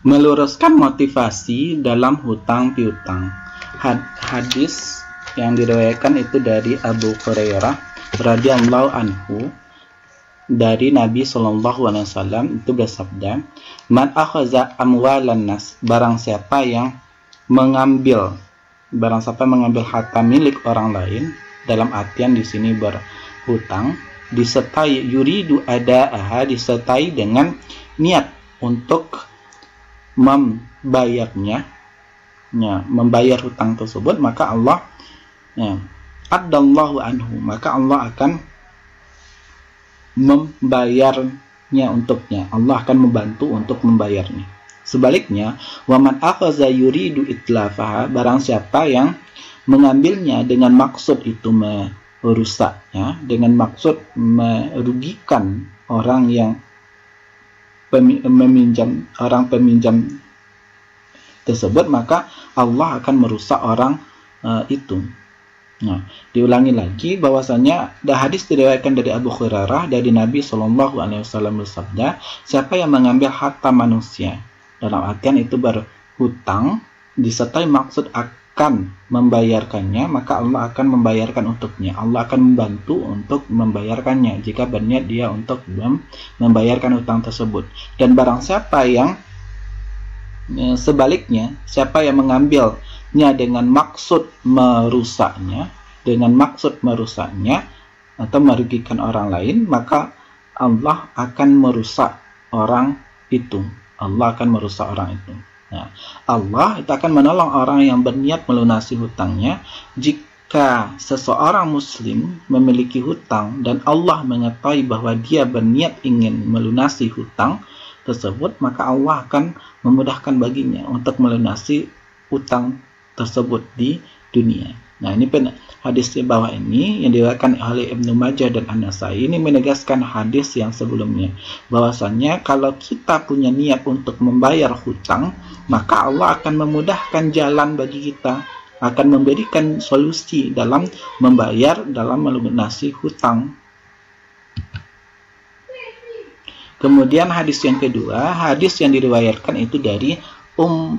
Meluruskan motivasi dalam hutang piutang. Hadis yang diriwayatkan itu dari Abu Hurairah radhiyallahu anhu dari Nabi SAW itu bersabda, "Man akhaza amwalan nas," barang siapa mengambil harta milik orang lain, dalam artian di sini berhutang, disertai yuridu adaaha, disertai dengan niat untuk membayarnya, membayar hutang tersebut, maka Allah addallahu anhu, maka Allah akan membayarnya untuknya. Allah akan membantu untuk membayarnya. Sebaliknya, waman akhaza yuridu itlafaha, barang siapa yang mengambilnya dengan maksud itu merusaknya, dengan maksud merugikan orang yang orang peminjam tersebut, maka Allah akan merusak orang itu. Nah, diulangi lagi bahwasanya hadis diriwayatkan dari Abu Hurairah dari Nabi SAW bersabda, siapa yang mengambil harta manusia, dalam artian itu berhutang, disertai maksud akan membayarkannya, maka Allah akan membayarkan untuknya. Allah akan membantu untuk membayarkannya jika berniat dia untuk membayarkan hutang tersebut. Dan barang siapa yang sebaliknya, siapa yang mengambilnya dengan maksud merusaknya, atau merugikan orang lain, maka Allah akan merusak orang itu. Nah, Allah itu akan menolong orang yang berniat melunasi hutangnya. Jika seseorang muslim memiliki hutang dan Allah mengetahui bahwa dia berniat ingin melunasi hutang tersebut, maka Allah akan memudahkan baginya untuk melunasi hutang tersebut di dunia. Nah, ini hadis di bawah ini yang diriwayatkan oleh Ibnu Majah dan An-Nasai, ini menegaskan hadis yang sebelumnya, bahwasanya kalau kita punya niat untuk membayar hutang, maka Allah akan memudahkan jalan bagi kita, akan memberikan solusi dalam membayar, dalam melunasi hutang. Kemudian hadis yang kedua, hadis yang diriwayatkan itu dari Ummul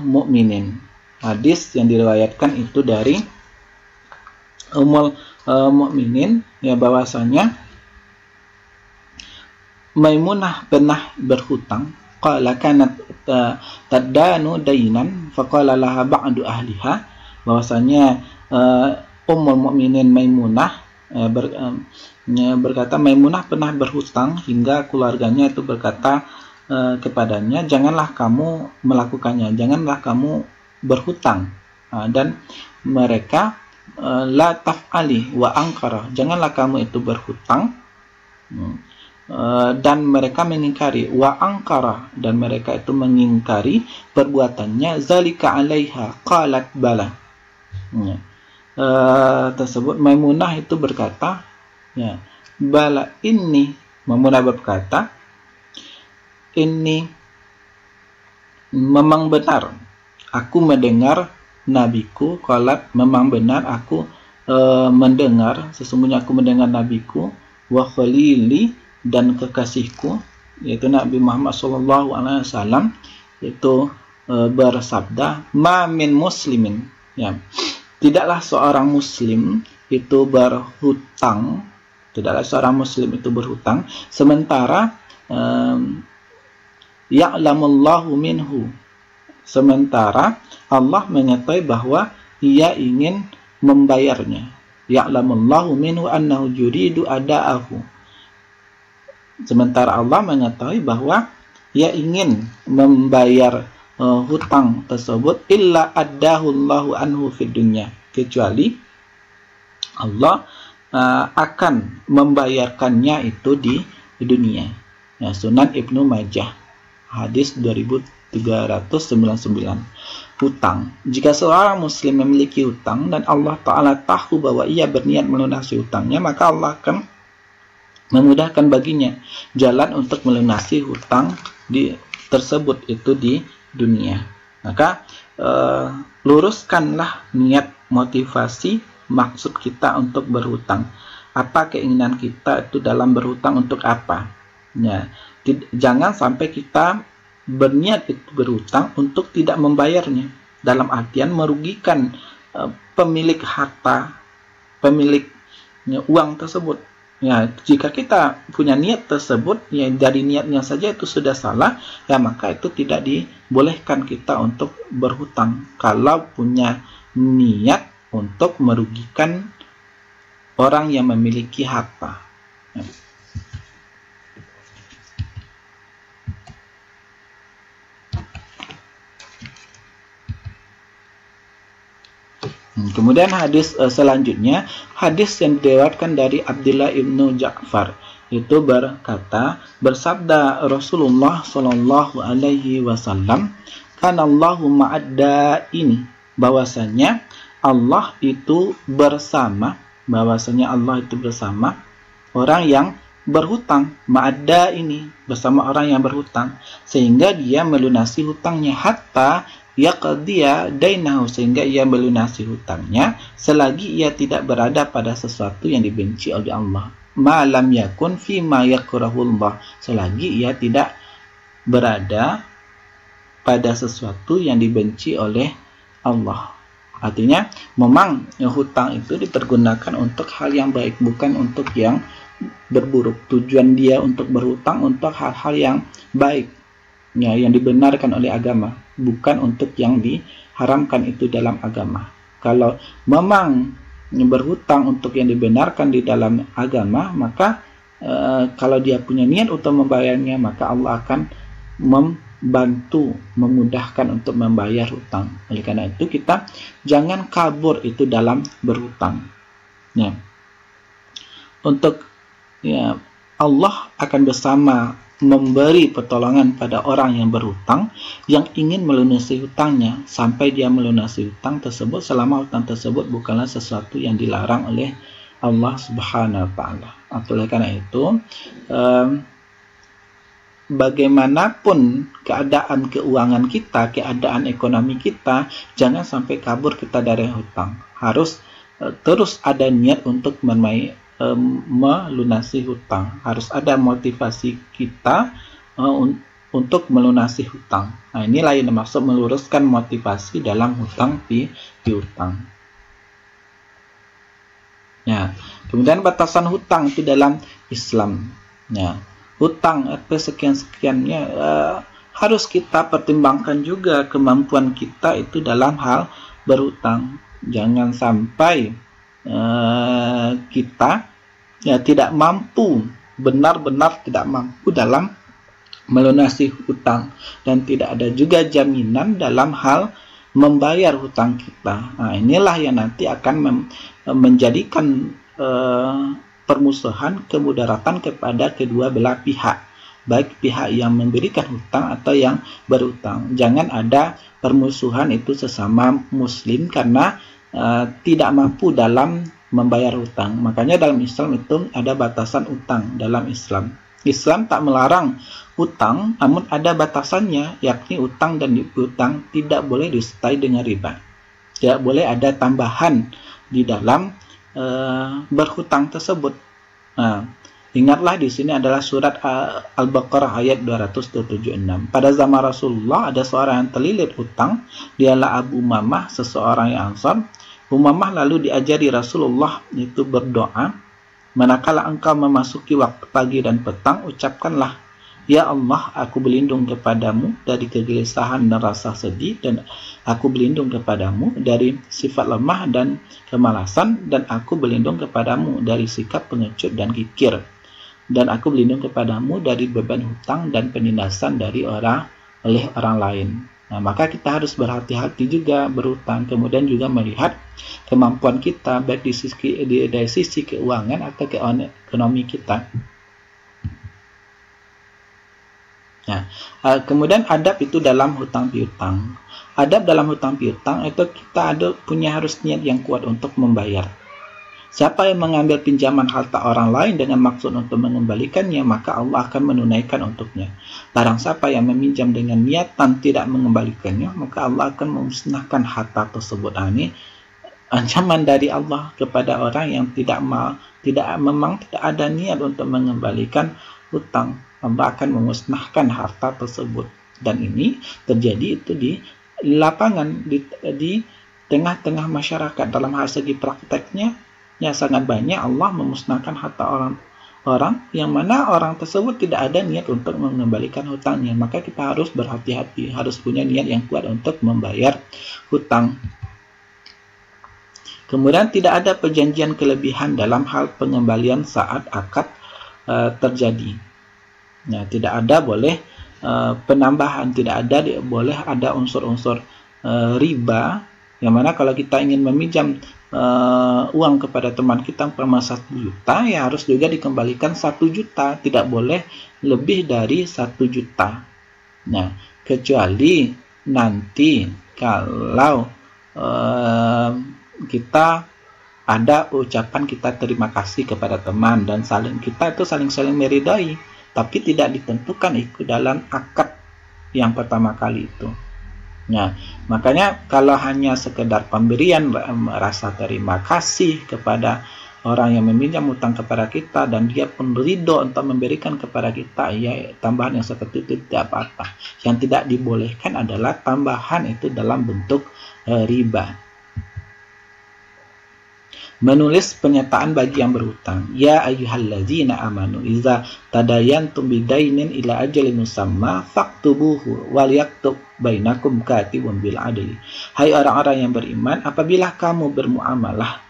Mukminin. Hadis yang diriwayatkan itu dari Ummul Mukminin, ya, bahwasanya Maimunah pernah berhutang. Qala kanat tadanu dainan faqala laha ba'du ahliha, bahwasanya Ummul Mukminin Maimunah berkata, Maimunah pernah berhutang hingga keluarganya itu berkata kepadanya, janganlah kamu melakukannya, janganlah kamu berhutang. Dan mereka la taf'ali wa angkara, janganlah kamu itu berhutang, dan mereka mengingkari, wa angkara, dan mereka itu mengingkari perbuatannya, zalika alaiha qalat bala. Tersebut Maimunah itu berkata, ya, bala ini, Maimunah berkata, ini memang benar aku mendengar nabiku, qalat, memang benar aku mendengar, sesungguhnya aku mendengar nabiku, wa khalili, dan kekasihku, yaitu Nabi Muhammad SAW, itu bersabda, ma min muslimin, ya, tidaklah seorang muslim itu berhutang, sementara ya'lamullahu minhu, sementara Allah mengetahui bahwa ia ingin membayarnya. Ya'lamullahu minhu annahu yuridu ada'ahu, sementara Allah mengetahui bahwa ia ingin membayar hutang tersebut, illa addahullahu anhu fid dunya, kecuali Allah akan membayarkannya itu di dunia. Ya, Sunan Ibnu Majah, hadis 2399. Hutang. Jika seorang muslim memiliki hutang dan Allah Ta'ala tahu bahwa ia berniat melunasi hutangnya, maka Allah akan memudahkan baginya jalan untuk melunasi hutang tersebut itu di dunia. Maka luruskanlah niat, motivasi, maksud kita untuk berhutang. Apa keinginan kita itu dalam berhutang, untuk apa? Ya, jangan sampai kita berniat itu berhutang untuk tidak membayarnya, dalam artian merugikan pemilik harta, pemiliknya uang tersebut. Ya, jika kita punya niat tersebut, ya dari niatnya saja itu sudah salah, ya maka itu tidak dibolehkan kita untuk berhutang kalau punya niat untuk merugikan orang yang memiliki harta. Ya. Kemudian hadis selanjutnya, hadis yang diriwayatkan dari Abdullah ibnu Ja'far, itu berkata, bersabda Rasulullah Shallallahu Alaihi Wasallam, "Kana Allahu ma'adda ini," bahwasanya Allah itu bersama, orang yang berhutang, ma'adda ini bersama orang yang berhutang, sehingga dia melunasi hutangnya, hatta yaqdiya dainahu, sehingga ia melunasi hutangnya selagi ia tidak berada pada sesuatu yang dibenci oleh Allah. Ma lam yakun fi ma yakrahullah, selagi ia tidak berada pada sesuatu yang dibenci oleh Allah. Artinya memang hutang itu dipergunakan untuk hal yang baik, bukan untuk yang berburuk. Tujuan dia untuk berhutang untuk hal-hal yang baik, ya, yang dibenarkan oleh agama, bukan untuk yang diharamkan itu dalam agama. Kalau memang berhutang untuk yang dibenarkan di dalam agama, maka kalau dia punya niat untuk membayarnya, maka Allah akan membantu, memudahkan untuk membayar hutang. Oleh karena itu kita jangan kabur itu dalam berhutang. Ya. Untuk ya, Allah akan bersama memberi pertolongan pada orang yang berhutang yang ingin melunasi hutangnya sampai dia melunasi hutang tersebut, selama hutang tersebut bukanlah sesuatu yang dilarang oleh Allah Subhanahu wa taala. Oleh karena itu, bagaimanapun keadaan keuangan kita, keadaan ekonomi kita, jangan sampai kabur kita dari hutang. Harus terus ada niat untuk melunasi hutang. Harus ada motivasi kita untuk melunasi hutang. Nah, inilah yang dimaksud meluruskan motivasi dalam hutang piutang. Ya, kemudian batasan hutang itu dalam Islam. Ya, hutang sekian-sekiannya harus kita pertimbangkan juga kemampuan kita itu dalam hal berhutang. Jangan sampai kita ya tidak mampu, benar-benar tidak mampu dalam melunasi hutang, dan tidak ada juga jaminan dalam hal membayar hutang kita. Nah, inilah yang nanti akan menjadikan permusuhan, kemudaratan kepada kedua belah pihak, baik pihak yang memberikan hutang atau yang berhutang. Jangan ada permusuhan itu sesama muslim karena tidak mampu dalam membayar hutang. Makanya dalam Islam itu ada batasan hutang dalam Islam. Islam tak melarang hutang, namun ada batasannya, yakni hutang dan piutang tidak boleh disertai dengan riba. Tidak boleh ada tambahan di dalam berhutang tersebut. Nah, ingatlah di sini adalah surat Al-Baqarah ayat 276. Pada zaman Rasulullah ada seorang yang terlilit hutang, dialah Abu Umamah, seseorang yang Ansar. Umamah lalu diajari Rasulullah itu berdoa, manakala engkau memasuki waktu pagi dan petang, ucapkanlah, ya Allah, aku berlindung kepadamu dari kegelisahan dan rasa sedih, dan aku berlindung kepadamu dari sifat lemah dan kemalasan, dan aku berlindung kepadamu dari sikap pengecut dan kikir, dan aku berlindung kepadamu dari beban hutang dan penindasan oleh orang lain. Nah, maka kita harus berhati-hati juga berhutang, kemudian juga melihat kemampuan kita baik dari sisi keuangan atau ekonomi kita. Nah, kemudian adab itu dalam hutang piutang. Adab dalam hutang piutang itu kita punya harus niat yang kuat untuk membayar. Siapa yang mengambil pinjaman harta orang lain dengan maksud untuk mengembalikannya, maka Allah akan menunaikan untuknya. Barang siapa yang meminjam dengan niatan tidak mengembalikannya, maka Allah akan memusnahkan harta tersebut. Ini ancaman dari Allah kepada orang yang memang tidak ada niat untuk mengembalikan hutang. Allah akan memusnahkan harta tersebut. Dan ini terjadi itu di lapangan, di tengah-tengah masyarakat. Dalam hal segi prakteknya, ya sangat banyak Allah memusnahkan harta orang yang mana orang tersebut tidak ada niat untuk mengembalikan hutangnya. Maka kita harus berhati-hati, harus punya niat yang kuat untuk membayar hutang. Kemudian tidak ada perjanjian kelebihan dalam hal pengembalian saat akad terjadi. Nah, tidak ada boleh penambahan, tidak ada boleh ada unsur-unsur riba, yang mana kalau kita ingin meminjam uang kepada teman kita umpama 1 juta, ya harus juga dikembalikan 1 juta, tidak boleh lebih dari 1 juta. Nah, kecuali nanti kalau kita ada ucapan kita terima kasih kepada teman dan kita itu saling meridai, tapi tidak ditentukan ikut dalam akad yang pertama kali itu. Nah, makanya kalau hanya sekedar pemberian rasa terima kasih kepada orang yang meminjam hutang kepada kita dan dia pun ridho untuk memberikan kepada kita, ya tambahan yang seperti itu tidak apa-apa. Yang tidak dibolehkan adalah tambahan itu dalam bentuk riba. Menulis pernyataan bagi yang berhutang. Ya ayyuhalladzina amanu idza tadayantum bidainin ila ajalin musamma faktubuhu wal yaktub bainakum katibun bil adli. Hai orang-orang yang beriman, apabila kamu bermuamalah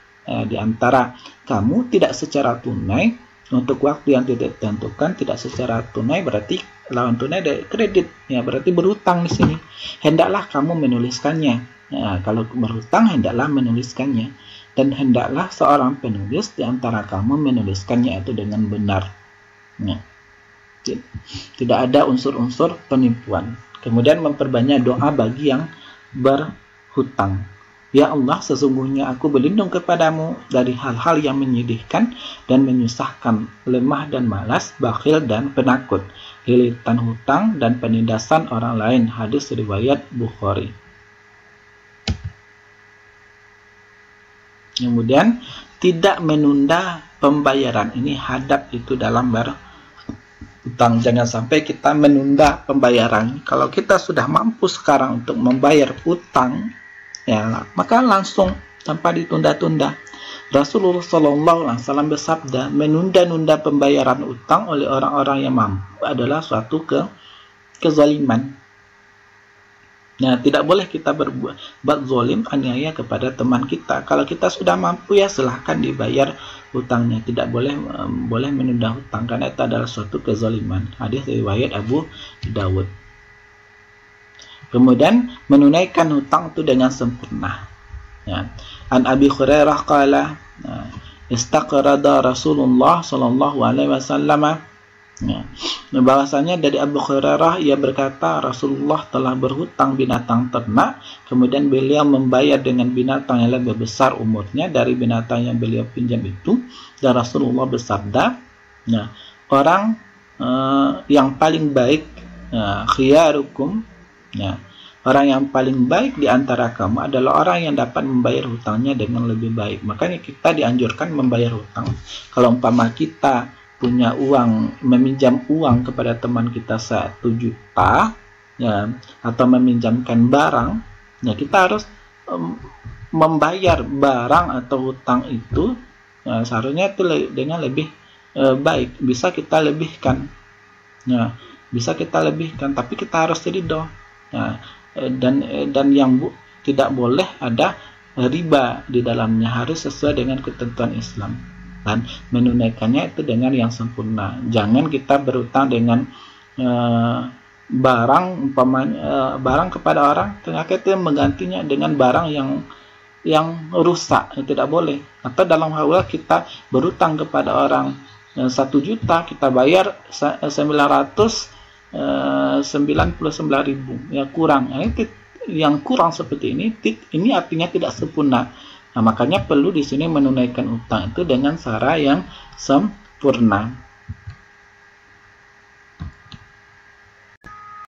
di antara kamu tidak secara tunai untuk waktu yang tidak ditentukan, tidak secara tunai berarti lawan tunai dari kredit, ya berarti berhutang di sini. Hendaklah kamu menuliskannya. Nah, kalau berhutang hendaklah menuliskannya. Dan hendaklah seorang penulis di antara kamu menuliskannya itu dengan benar. Ya. Tidak ada unsur-unsur penipuan. Kemudian memperbanyak doa bagi yang berhutang. Ya Allah, sesungguhnya aku berlindung kepadamu dari hal-hal yang menyedihkan dan menyusahkan, lemah dan malas, bakhil dan penakut, lilitan hutang dan penindasan orang lain. Hadis riwayat Bukhari. Kemudian tidak menunda pembayaran. Ini hadap itu dalam berhutang. Jangan sampai kita menunda pembayaran. Kalau kita sudah mampu sekarang untuk membayar hutang, ya maka langsung tanpa ditunda-tunda. Rasulullah SAW bersabda, menunda-nunda pembayaran hutang oleh orang-orang yang mampu adalah suatu kezaliman. Nah, tidak boleh kita berbuat zalim, aniaya kepada teman kita. Kalau kita sudah mampu, ya silahkan dibayar hutangnya. Tidak boleh menunda hutang karena itu adalah suatu kezaliman. Hadis riwayat Abu Dawud. Kemudian menunaikan hutang itu dengan sempurna. Ya. An Abi Hurairah qala istaqrada Rasulullah sallallahu alaihi wasallam. Ya. Bahwasanya dari Abu Hurairah, ia berkata Rasulullah telah berhutang binatang ternak, kemudian beliau membayar dengan binatang yang lebih besar umurnya dari binatang yang beliau pinjam itu, dan Rasulullah bersabda, nah, orang yang paling baik khiyarukum, ya, orang yang paling baik di antara kamu adalah orang yang dapat membayar hutangnya dengan lebih baik. Makanya kita dianjurkan membayar hutang. Kalau umpama kita punya uang, meminjam uang kepada teman kita 1 juta, ya, atau meminjamkan barang, ya kita harus membayar barang atau hutang itu, ya, seharusnya itu dengan lebih baik. Bisa kita lebihkan, ya, bisa kita lebihkan, tapi kita harus ridho, ya, dan yang tidak boleh ada riba di dalamnya, harus sesuai dengan ketentuan Islam. Dan menunaikannya itu dengan yang sempurna. Jangan kita berutang dengan barang, barang kepada orang, ternyata itu menggantinya dengan barang yang rusak. Tidak boleh. Atau dalam hal kita berutang kepada orang 1 juta, kita bayar 999.000, ya kurang. Ini yang kurang seperti ini artinya tidak sempurna. Nah, makanya perlu di sini menunaikan utang itu dengan cara yang sempurna.